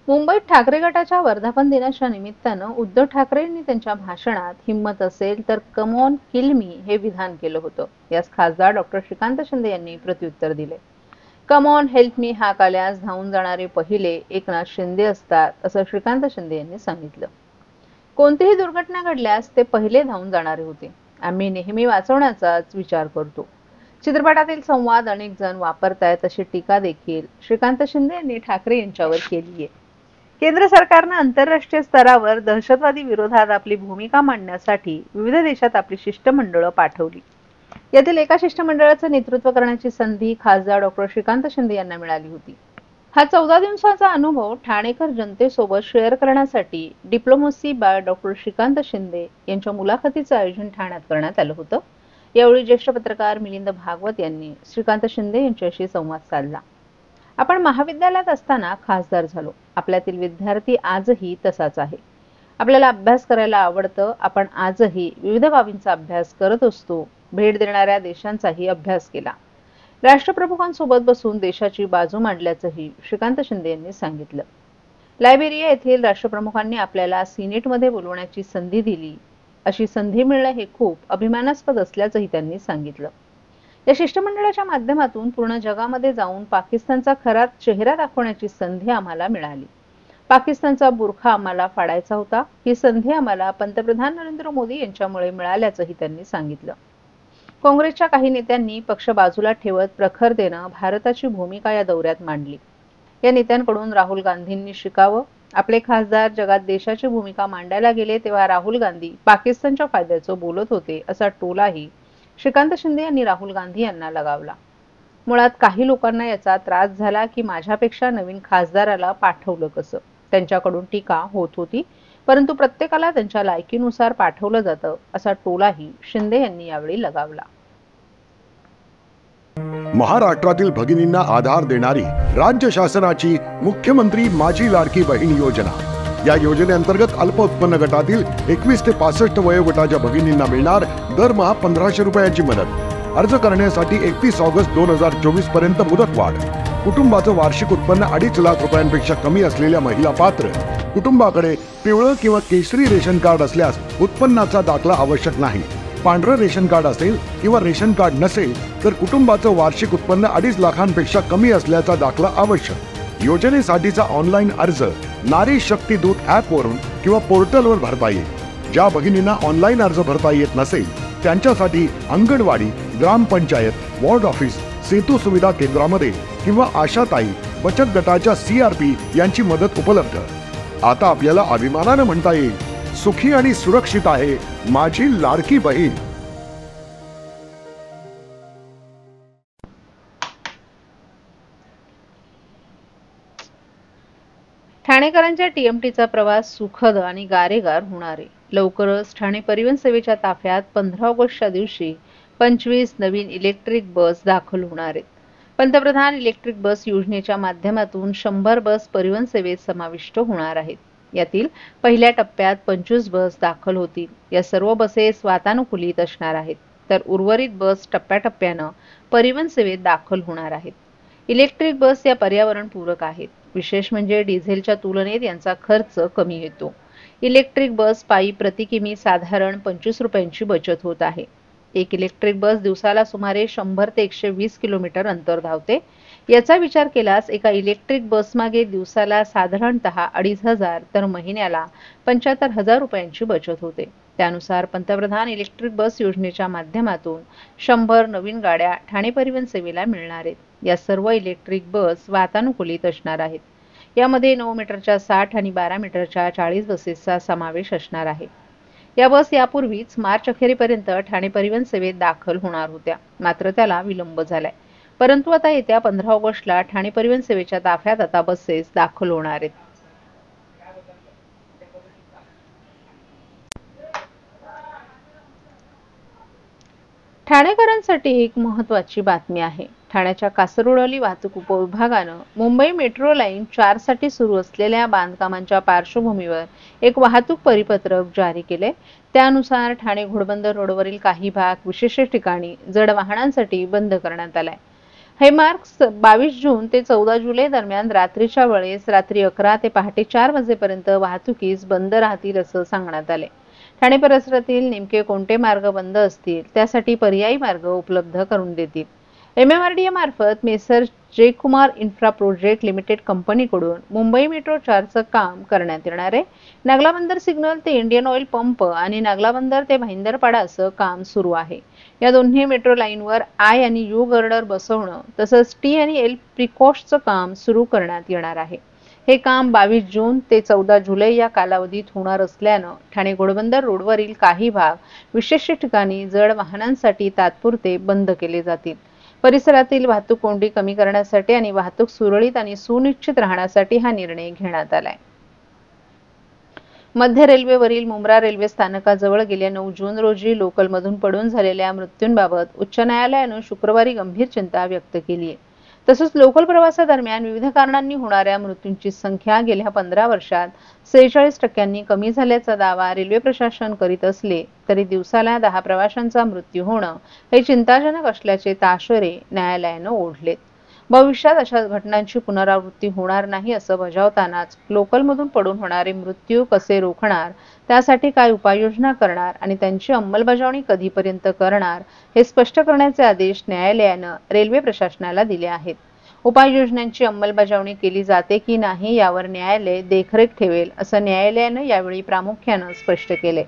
मुंबईत ठाकरे गटाच्या वर्धापन दिनाच्या निमित्तानं उद्धव ठाकरे यांनी त्यांच्या भाषणात हिम्मत असेल तर कम ऑन किल मी हे विधान केलं होतं. यास खासदार डॉक्टर श्रीकांत शिंदे यांनी प्रत्युत्तर दिले. कम ऑन हेल्प मी हाक आल्यास धावून जाणारे पहिले एकनाथ शिंदे असतात असं श्रीकांत शिंदे यांनी सांगितलं. कोणतीही दुर्घटना घडल्यास ते पहिले धावून जाणारे होते. आम्ही नेहमी वाचवण्याचाच विचार करतो. चित्रपटातील संवाद अनेक जण वापरतायत अशी टीका देखील श्रीकांत शिंदे यांनी ठाकरे यांच्यावर केली आहे. केंद्र सरकारनं आंतरराष्ट्रीय स्तरावर दहशतवादी विरोधात आपली भूमिका मांडण्यासाठी विविध देशात आपली शिष्टमंडळं पाठवली. यातील एका शिष्टमंडळाचं नेतृत्व करण्याची संधी खासदार डॉक्टर श्रीकांत शिंदे यांना मिळाली होती. हा 14 दिवसांचा अनुभव ठाणेकर जनतेसोबत शेअर करण्यासाठी diplomacy by doctor Shrikant Shinde यांच्या मुलाखतीचं आयोजन ठाण्यात करण्यात आलं होतं. यावेळी ज्येष्ठ पत्रकार मिलिंद भागवत यांनी श्रीकांत शिंदे यांच्याशी संवाद साधला. आपण महाविद्यालयात असताना खासदार झालो. आपल्यातील विद्यार्थी आजही तसाच आहे. आपल्याला अभ्यास करायला आवडतं. आपण आजही विविध बाबींचा अभ्यास करत असतो. भेट देणाऱ्या देशांचाही अभ्यास केला. राष्ट्रप्रमुखांसोबत बसून देशाची बाजू मांडल्याचंही श्रीकांत शिंदे यांनी सांगितलं. लायबेरिया येथील राष्ट्रप्रमुखांनी आपल्याला सिनेटमध्ये बोलवण्याची संधी दिली. अशी संधी मिळणं हे खूप अभिमानास्पद असल्याचंही त्यांनी सांगितलं. या शिष्टमंडळाच्या माध्यमातून पूर्ण जगामध्ये जाऊन पाकिस्तानचा खरा चेहरा दाखवण्याची संधी आम्हाला मिळाली. पाकिस्तानचा बुरखा आम्हाला फाडायचा होता. ही संधी आम्हाला पंतप्रधान नरेंद्र मोदी यांच्यामुळे मिळाल्याचंही त्यांनी सांगितलं. काँग्रेसच्या काही नेत्यांनी पक्ष बाजूला ठेवत प्रखरतेनं भारताची भूमिका या दौऱ्यात मांडली. या नेत्यांकडून राहुल गांधींनी शिकावं. आपले खासदार जगात देशाची भूमिका मांडायला गेले तेव्हा राहुल गांधी पाकिस्तानच्या फायद्याचं बोलत होते असा टोलाही श्रीकांत शिंदे यांनी राहुल गांधी यांना लगावला. मुळात काही लोकांना याचा त्रास झाला की माझ्यापेक्षा नवीन खासदाराला पाठवलं कसं. त्यांच्याकडून टीका होत होती. परंतु प्रत्येकाला त्यांच्या लायकीनुसार पाठवलं जातं असा टोलाही शिंदे यांनी यावेळी लगावला. महाराष्ट्रातील भगिनींना आधार देणारी राज्य शासनाची मुख्यमंत्री माझी लाडकी बहीण योजना. या योजनेअंतर्गत अल्प उत्पन्न गटातील 21 ते 65 वयोगटाच्या भगिनींना मिळणार दरमहा 1500 रुपयांची मदत. अर्ज करण्यासाठी 31 ऑगस्ट 2024 पर्यंत मुदतवाढ. कुटुंबाचं वार्षिक उत्पन्न 2.5 लाख रुपयांपेक्षा कमी असलेल्या महिला पात्र. कुटुंबाकडे पिवळं किंवा केशरी रेशन कार्ड असल्यास उत्पन्नाचा दाखला आवश्यक नाही. पांढरं रेशन कार्ड असेल किंवा रेशन कार्ड नसेल तर कुटुंबाचं वार्षिक उत्पन्न 2.5 लाखांपेक्षा कमी असल्याचा दाखला आवश्यक. योजनेसाठीचा ऑनलाईन अर्ज नारी शक्ती दूत ॲप वरून किंवा पोर्टलवर भरता येईल. ज्या भगिनींना ऑनलाईन अर्ज भरता येत नसेल त्यांच्यासाठी अंगणवाडी, ग्रामपंचायत, वॉर्ड ऑफिस, सेतू सुविधा केंद्रामध्ये किंवा आशाताई बचत गटाच्या CRP यांची मदत उपलब्ध. आता आपल्याला अभिमानानं म्हणता येईल, सुखी आणि सुरक्षित आहे माझी लाडकी बहीण. ठाणेकरांच्या TMTचा प्रवास सुखद आणि गारेगार होणार आहे. लवकरच ठाणे परिवहन सेवेच्या ताफ्यात 15 ऑगस्टच्या दिवशी 25 नवीन इलेक्ट्रिक बस दाखल होणार आहेत. पंतप्रधान इलेक्ट्रिक बस योजनेच्या माध्यमातून 100 बस परिवहन सेवेत समाविष्ट होणार आहेत. यातील पहिल्या टप्प्यात 25 बस दाखल होतील. या सर्व बसेस वातानुकूलित असणार आहेत. तर उर्वरित बस टप्प्याटप्प्यानं परिवहन सेवेत दाखल होणार आहेत. इलेक्ट्रिक बस या पर्यावरणपूरक आहेत. विशेष म्हणजे डिझेलच्या तुलनेत यांचा खर्च कमी येतो. इलेक्ट्रिक बस पायी प्रति किमी साधारण 25 रुपयांची बचत होत आहे. एक इलेक्ट्रिक बस दिवसाला सुमारे 100 ते 120 किलोमीटर अंतर धावते. याचा विचार केल्यास एका इलेक्ट्रिक बस मागे दिवसाला साधारणतः 2,500 तर महिन्याला 75,000 रुपयांची बचत होते. त्यानुसार पंतप्रधान इलेक्ट्रिक बस योजनेच्या माध्यमातून 100 नवीन गाड्या ठाणे परिवहन सेवेला मिळणार आहेत. या सर्व इलेक्ट्रिक बस वातानुकूलित असणार आहेत. यामध्ये 9 मीटरच्या 60 आणि 12 मीटरच्या 40 बसेसचा समावेश असणार आहे. या बस यापूर्वीच मार्च अखेरीपर्यंत ठाणे परिवहन सेवेत दाखल होणार होत्या. मात्र त्याला विलंब झालाय. परंतु आता येत्या 15 ऑगस्टला ठाणे परिवहन सेवेच्या ताफ्यात आता बसेस दाखल होणार आहेत. ठाणेकरांसाठी एक महत्त्वाची बातमी आहे. ठाण्याच्या कासरगोळी वाहतूक उपविभागानं मुंबई मेट्रो लाईन 4 साठी सुरू असलेल्या बांधकामांच्या पार्श्वभूमीवर एक वाहतूक परिपत्रक जारी केले. त्यानुसार ठाणे घोडबंदर रोडवरील काही भाग विशेष ठिकाणी जड वाहनांसाठी बंद करण्यात आलाय. हे मार्ग 22 जून ते 14 जुलै दरम्यान रात्रीच्या वेळेस रात्री 11 ते पहाटे 4 वाजेपर्यंत वाहतुकीस बंद राहतील असं सांगण्यात आले. ठाणे परिसरातील नेमके कोणते मार्ग बंद असतील त्यासाठी पर्यायी मार्ग उपलब्ध करून देतील. MMRDA मार्फत Messrs Jaykumar infra project limited कंपनीकडून मुंबई मेट्रो 4चं काम करण्यात येणार आहे. नागलाबंदर सिग्नल ते इंडियन ऑइल पंप आणि नागलाबंदर ते भाईंदरपाडा असं काम सुरू आहे. या दोन्ही मेट्रो लाईनवर आय आणि यू गर्डर बसवणं तसंच टी आणि एल प्रिकॉस्टचं काम सुरू करण्यात येणार आहे. हे काम 22 जून ते 14 जुलै या कालावधीत होणार असल्यानं ठाणे घोडबंदर रोडवरील काही भाग विशेष ठिकाणी जड वाहनांसाठी तात्पुरते बंद केले जातील. परिसरातील वाहतूक कोंडी कमी करण्यासाठी आणि वाहतूक सुरळीत आणि सुनिश्चित राहण्यासाठी हा निर्णय घेण्यात आलाय. मध्य रेल्वेवरील मुंब्रा रेल्वे स्थानकाजवळ गेल्या 9 जून रोजी लोकलमधून पडून झालेल्या मृत्यूंबाबत उच्च न्यायालयानं शुक्रवारी गंभीर चिंता व्यक्त केली आहे. तसंच लोकल प्रवासादरम्यान विविध कारणांनी होणाऱ्या मृत्यूंची संख्या गेल्या 15 वर्षात 46% कमी झाल्याचा दावा रेल्वे प्रशासन करीत असले तरी दिवसाला 10 प्रवाशांचा मृत्यू होणं हे चिंताजनक असल्याचे ताशेरे न्यायालयानं ओढलेत. भविष्यात अशा घटनांची पुनरावृत्ती होणार नाही असं बजावतानाच लोकलमधून पडून होणारे मृत्यू कसे रोखणार, त्यासाठी काय उपाययोजना करणार आणि त्यांची अंमलबजावणी कधीपर्यंत करणार हे स्पष्ट करण्याचे आदेश न्यायालयानं रेल्वे प्रशासनाला दिले आहेत. उपाययोजनांची अंमलबजावणी केली जाते की नाही यावर न्यायालय देखरेख ठेवेल असं न्यायालयानं यावेळी प्रामुख्यानं स्पष्ट केले.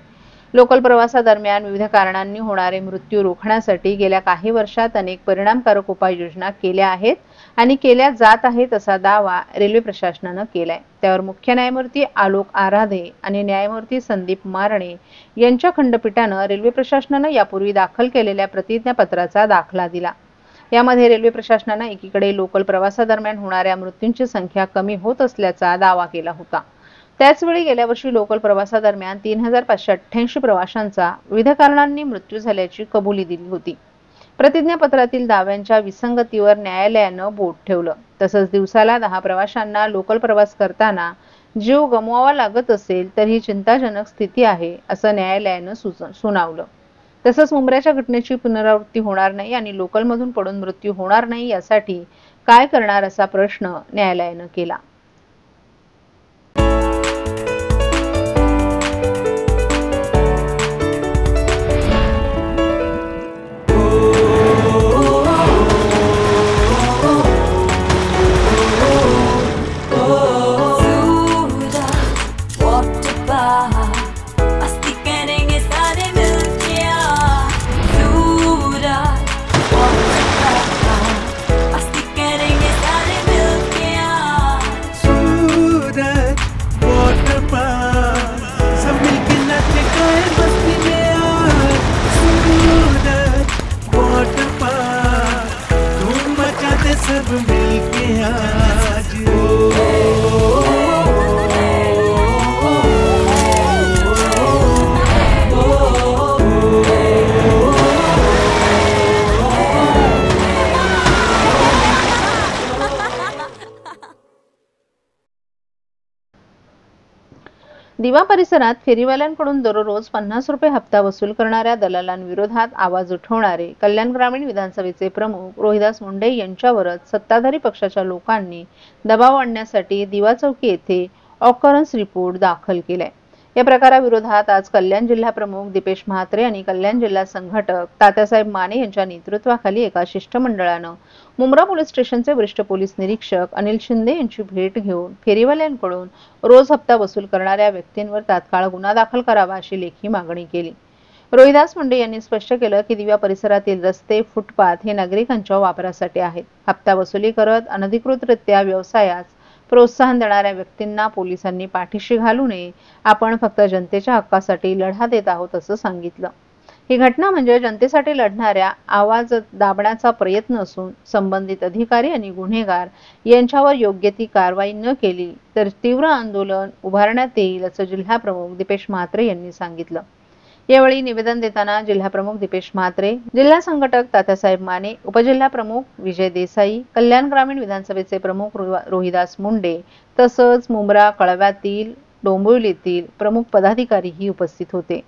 लोकल प्रवासादरम्यान विविध कारणांनी होणारे मृत्यू रोखण्यासाठी गेल्या काही वर्षात अनेक परिणामकारक उपाययोजना केल्या आहेत आणि केल्या जात आहेत असा दावा रेल्वे प्रशासनानं केलाय. त्यावर मुख्य न्यायमूर्ती आलोक आराधे आणि न्यायमूर्ती संदीप मारणे यांच्या खंडपीठानं रेल्वे प्रशासनानं यापूर्वी दाखल केलेल्या प्रतिज्ञापत्राचा दाखला दिला. यामध्ये रेल्वे प्रशासनानं एकीकडे लोकल प्रवासादरम्यान होणाऱ्या मृत्यूंची संख्या कमी होत असल्याचा दावा केला होता. त्याचवेळी गेल्या वर्षी लोकल प्रवासादरम्यान 3588 प्रवाशांचा विविध कारणांनी मृत्यू झाल्याची कबुली दिली होती. प्रतिज्ञापत्रातील दाव्यांच्या विसंगतीवर न्यायालयानं बोट ठेवलं. तसंच दिवसाला 10 प्रवाशांना लोकल प्रवास करताना जीव गमवावा लागत असेल तर ही चिंताजनक स्थिती आहे असं न्यायालयानं सुनावलं. तसंच मुंब्र्याच्या घटनेची पुनरावृत्ती होणार नाही आणि लोकलमधून पडून मृत्यू होणार नाही यासाठी काय करणार असा प्रश्न न्यायालयानं केला. दिवा परिसरात फेरीवाल्यांकडून दररोज 50 रुपये हप्ता वसूल करणाऱ्या दलालांविरोधात आवाज उठवणारे कल्याण ग्रामीण विधानसभेचे प्रमुख रोहिदास मुंडे यांच्यावरच सत्ताधारी पक्षाच्या लोकांनी दबाव आणण्यासाठी दिवा चौकी येथे ऑकरन्स रिपोर्ट दाखल केलाय. या प्रकाराविरोधात आज कल्याण जिल्हा प्रमुख दीपेश म्हात्रे आणि कल्याण जिल्हा संघटक तात्यासाहेब माने यांच्या नेतृत्वाखाली एका शिष्टमंडळानं मुंब्रा पोलीस स्टेशनचे वरिष्ठ पोलीस निरीक्षक अनिल शिंदे यांची भेट घेऊन फेरीवाल्यांकडून रोज हप्ता वसूल करणाऱ्या व्यक्तींवर तात्काळ गुन्हा दाखल करावा अशी लेखी मागणी केली. रोहिदास मुंडे यांनी स्पष्ट केलं की दिवा परिसरातील रस्ते, फुटपाथ हे नागरिकांच्या वापरासाठी आहेत. हप्ता वसुली करत अनधिकृतरित्या व्यवसायास प्रोत्साहन देणाऱ्या व्यक्तींना पोलिसांनी पाठीशी घालू नये. आपण फक्त जनतेच्या हक्कासाठी लढा देत आहोत असं सांगितलं. ही घटना म्हणजे जनतेसाठी लढणाऱ्या आवाज दाबण्याचा प्रयत्न असून संबंधित अधिकारी आणि गुन्हेगार यांच्यावर योग्य ती कारवाई न केली तर तीव्र आंदोलन उभारण्यात येईल असं जिल्हा प्रमुख दीपेश म्हात्रे यांनी सांगितलं. यावेळी निवेदन देताना जिल्हा प्रमुख दीपेश म्हात्रे, जिल्हा संघटक तात्यासाहेब माने, उपजिल्हा प्रमुख विजय देसाई, कल्याण ग्रामीण विधानसभेचे प्रमुख रोहिदास मुंडे तसंच मुंब्रा, कळव्यातील, डोंबिवलीतील प्रमुख पदाधिकारीही उपस्थित होते.